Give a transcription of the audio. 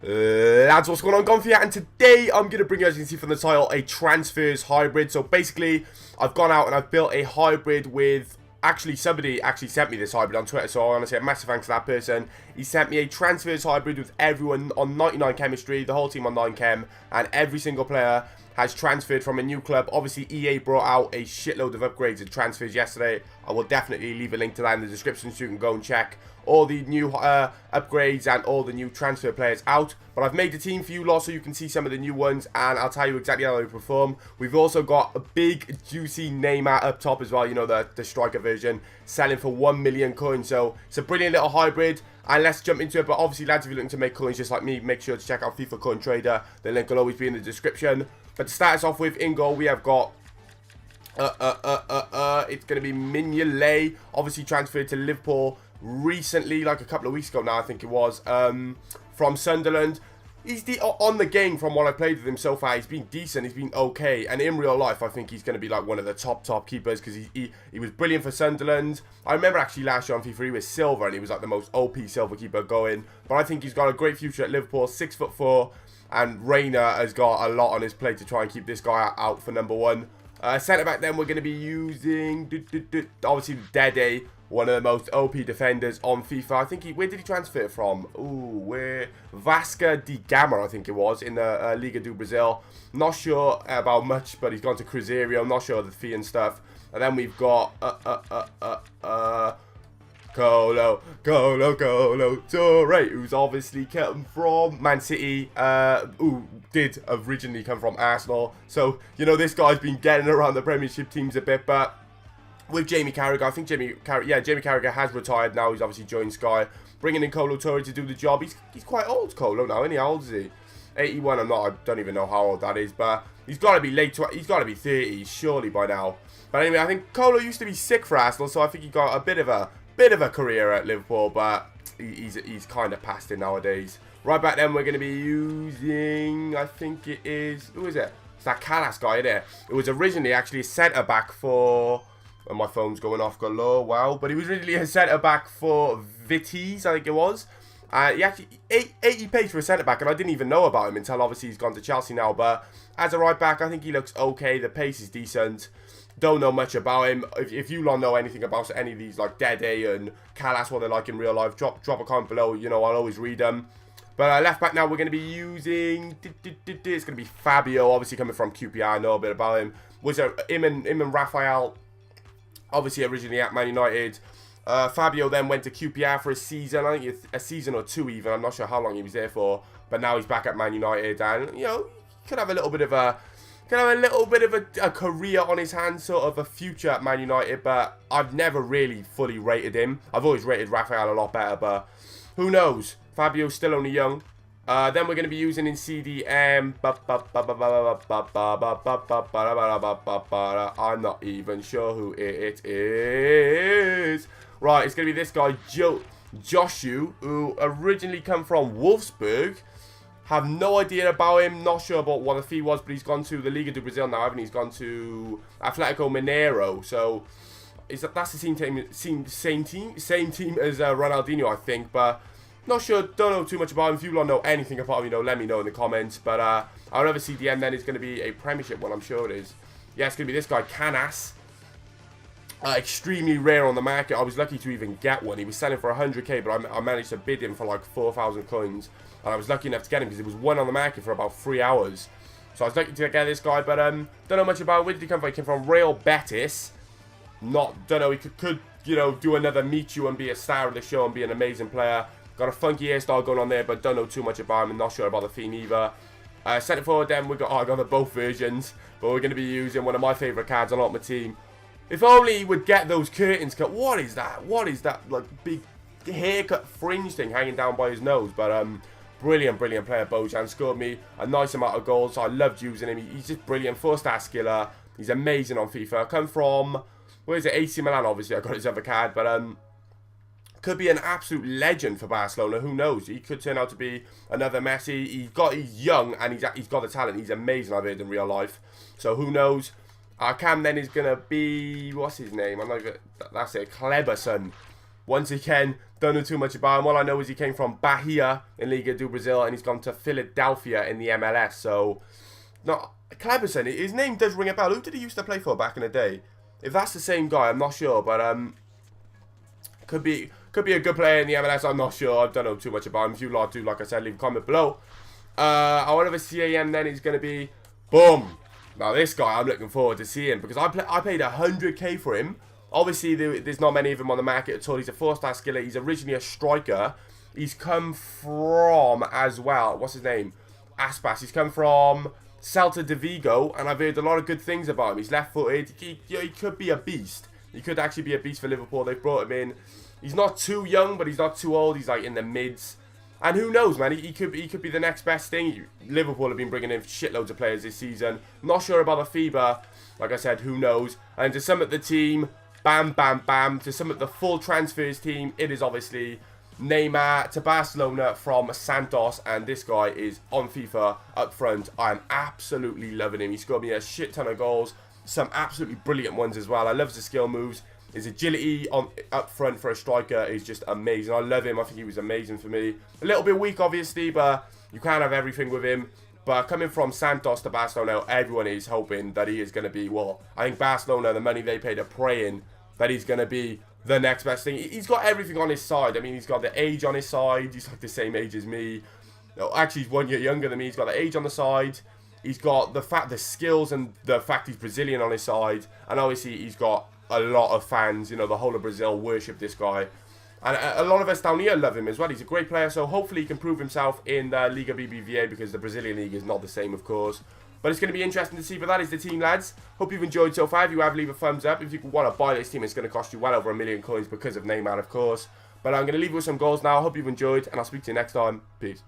Lads, what's going on, Gonfia? And today I'm going to bring you, as you can see from the title, a transfers hybrid. So basically, I've gone out and I've built a hybrid with... Actually, somebody actually sent me this hybrid on Twitter, so I want to say a massive thanks to that person. He sent me a transfers hybrid with everyone on 99 chemistry, the whole team on 9 chem, and every single player has transferred from a new club. Obviously, EA brought out a shitload of upgrades and transfers yesterday. I will definitely leave a link to that in the description so you can go and check all the new upgrades and all the new transfer players out. But I've made a team for you lot so you can see some of the new ones, and I'll tell you exactly how they perform. We've also got a big juicy Neymar up top as well, you know, the striker version, selling for 1 million coins. So it's a brilliant little hybrid, and let's jump into it. But obviously, lads, if you're looking to make coins just like me, make sure to check out FIFA Coin Trader. The link will always be in the description. But to start us off with, in goal we have got it's going to be Mignolet, obviously transferred to Liverpool recently, like a couple of weeks ago now, I think it was, from Sunderland. He's on the game, from what I've played with him so far, he's been decent, he's been okay, and in real life I think he's going to be like one of the top keepers, because he was brilliant for Sunderland. I remember actually last year on FIFA he was silver, and he was like the most OP silver keeper going, but I think he's got a great future at Liverpool. 6'4", and Reina has got a lot on his plate to try and keep this guy out for number one. Centre back then we're going to be using obviously Dede, one of the most OP defenders on FIFA. I think where did he transfer from? Where Vasca da Gama, I think it was, in the Liga do Brazil. Not sure about much, but he's gone to Cruzeiro. Not sure of the fee and stuff. And then we've got Colo Torre, who's obviously come from Man City, who did originally come from Arsenal. So, you know, this guy's been getting around the Premiership teams a bit, but with Jamie Carragher, I think Jamie Carragher has retired now. He's obviously joined Sky, bringing in Colo Torre to do the job. He's quite old, Colo, now, isn't he? How old is he? 81, I don't even know how old that is, but he's got to be he's got to be 30, surely, by now. But anyway, I think Colo used to be sick for Arsenal, so I think he got a bit of a career at Liverpool, but he's kind of past it nowadays. Right back then, we're going to be using, I think it is, who is it? It's that Callas guy, isn't it? It was originally actually a centre-back for, and my phone's going off galore, wow, but he was originally a centre-back for Vitesse, I think it was. He actually, 80 pace for a centre-back, and I didn't even know about him until obviously he's gone to Chelsea now, but as a right-back, I think he looks okay, the pace is decent. Don't know much about him. If you lot know anything about any of these, like Dede and Callas, what they're like in real life, drop a comment below. You know, I'll always read them. But left back now, we're going to be using... It's going to be Fabio, obviously coming from QPR. I know a bit about him. Was it him and Raphael, obviously originally at Man United. Fabio then went to QPR for a season. I think a season or two even. I'm not sure how long he was there for. But now he's back at Man United. And, you know, he could have a little bit of a career on his hands, sort of a future at Man United, but I've never really fully rated him. I've always rated Raphael a lot better, but who knows? Fabio's still only young. Then we're going to be using in CDM. I'm not even sure who it is. Right, it's going to be this guy, Joshu, who originally come from Wolfsburg. Have no idea about him, not sure about what the fee was, but he's gone to the Liga do Brazil now, haven't he? He's gone to Atletico Mineiro, so that's the same team as Ronaldinho, I think, but not sure, don't know too much about him. If you don't know anything about him, you know, let me know in the comments, but our other CDM then is going to be a Premiership one, I'm sure it is. Yeah, it's going to be this guy, Canas. Extremely rare on the market. I was lucky to even get one. He was selling for 100k, but I managed to bid him for like 4,000 coins. And I was lucky enough to get him because it was one on the market for about 3 hours. So I was lucky to get this guy, but don't know much about him. Where did he come from? He came from Real Betis. Don't know, he could you know, do another Meet You and be a star of the show and be an amazing player. Got a funky hairstyle going on there, but don't know too much about him. I'm not sure about the theme either. Centre forward then, I got the both versions, but we're going to be using one of my favourite cards on my team. If only he would get those curtains cut. What is that? What is that, like, big haircut fringe thing hanging down by his nose? But brilliant player, Bojan. Scored me a nice amount of goals. I loved using him. He's just brilliant. 4-star skiller. He's amazing on FIFA. I come from, where is it? AC Milan, obviously. I got his other card. But could be an absolute legend for Barcelona. Who knows? He could turn out to be another Messi. He's young and he's got the talent. He's amazing, I've heard, in real life. So who knows? Our cam then is going to be, what's his name? I'm not even, that's it, Kleberson. once again, don't know too much about him. All I know is he came from Bahia in Liga do Brazil, and he's gone to Philadelphia in the MLS. So, not Cleberson. His name does ring a bell. Who did he used to play for back in the day? If that's the same guy, I'm not sure, but could be a good player in the MLS. I'm not sure. I don't know too much about him. If you lot do, like I said, leave a comment below. Our other CAM then is going to be boom. Now this guy, I'm looking forward to seeing, because I paid 100k for him. Obviously, there's not many of them on the market at all. He's a 4-star skiller. He's originally a striker. He's come from, as well, what's his name? Aspas. He's come from Celta de Vigo, and I've heard a lot of good things about him. He's left-footed. He could be a beast. He could actually be a beast for Liverpool. They've brought him in. He's not too young, but he's not too old. He's like in the mids. And who knows, man? He could be the next best thing. Liverpool have been bringing in shitloads of players this season. Not sure about the FIBA. Like I said, who knows? And to sum up the team, bam, bam, bam. To sum up the full transfers team, it is obviously Neymar to Barcelona from Santos. And this guy is on FIFA up front. I'm absolutely loving him. He scored me a shit ton of goals. Some absolutely brilliant ones as well. I love his skill moves. His agility up front for a striker is just amazing. I love him. I think he was amazing for me. A little bit weak, obviously, but you can't have everything with him. But coming from Santos to Barcelona, everyone is hoping that he is going to be, well, I think Barcelona, the money they paid, are praying that he's going to be the next best thing. He's got everything on his side. I mean, he's got the age on his side. He's like the same age as me. No, actually, he's 1 year younger than me. He's got the age on the the He's got the skills and the fact he's Brazilian on his side. And obviously, he's got a lot of fans. You know, the whole of Brazil worship this guy. And a lot of us down here love him as well. He's a great player. So hopefully he can prove himself in the Liga BBVA, because the Brazilian league is not the same, of course. But it's going to be interesting to see. But that is the team, lads. Hope you've enjoyed so far. If you have, leave a thumbs up. If you want to buy this team, it's going to cost you well over 1,000,000 coins because of Neymar, of course. But I'm going to leave you with some goals now. I hope you've enjoyed, and I'll speak to you next time. Peace.